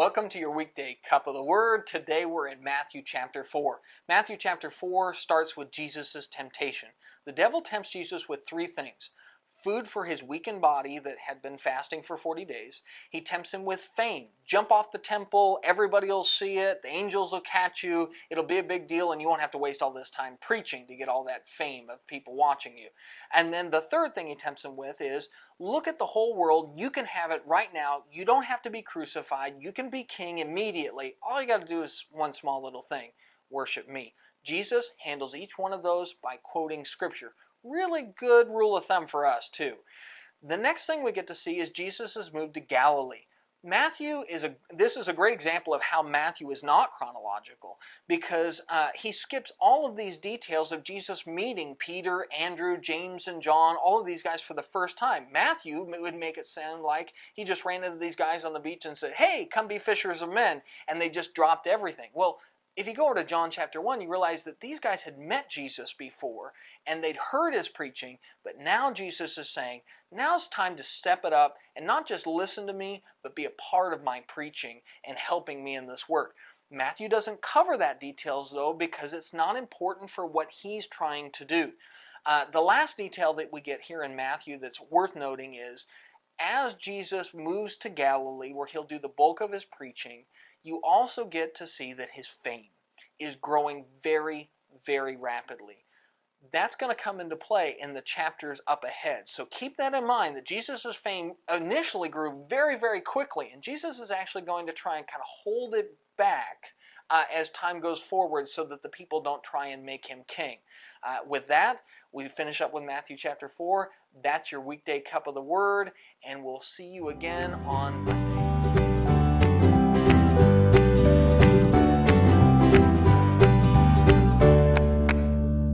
welcome to your weekday cup of the Word. Today we're in Matthew chapter 4. Matthew chapter 4 starts with Jesus' temptation. The devil tempts Jesus with three things. Food for his weakened body that had been fasting for 40 days. He tempts him with fame. Jump off the temple, everybody will see it, the angels will catch you, it'll be a big deal, and you won't have to waste all this time preaching to get all that fame of people watching you. And then the third thing he tempts him with is, look at the whole world, you can have it right now, you don't have to be crucified, you can be king immediately. All you got to do is one small little thing, worship me. Jesus handles each one of those by quoting Scripture. Really good rule of thumb for us too. The next thing we get to see is Jesus has moved to Galilee. This is a great example of how Matthew is not chronological, because he skips all of these details of Jesus meeting Peter, Andrew, James, and John, all of these guys for the first time. Matthew would make it sound like he just ran into these guys on the beach and said, "Hey, come be fishers of men," and they just dropped everything. Well, if you go over to John chapter 1, you realize that these guys had met Jesus before, and they'd heard his preaching, but now Jesus is saying, now's time to step it up and not just listen to me, but be a part of my preaching and helping me in this work. Matthew doesn't cover that details, though, because it's not important for what he's trying to do. The last detail that we get here in Matthew that's worth noting is, as Jesus moves to Galilee, where he'll do the bulk of his preaching, you also get to see that his fame is growing very, very rapidly. That's going to come into play in the chapters up ahead. So keep that in mind, that Jesus' fame initially grew very, very quickly, and Jesus is actually going to try and kind of hold it back as time goes forward so that the people don't try and make him king. With that, we finish up with Matthew chapter 4. That's your weekday cup of the Word, and we'll see you again on Monday.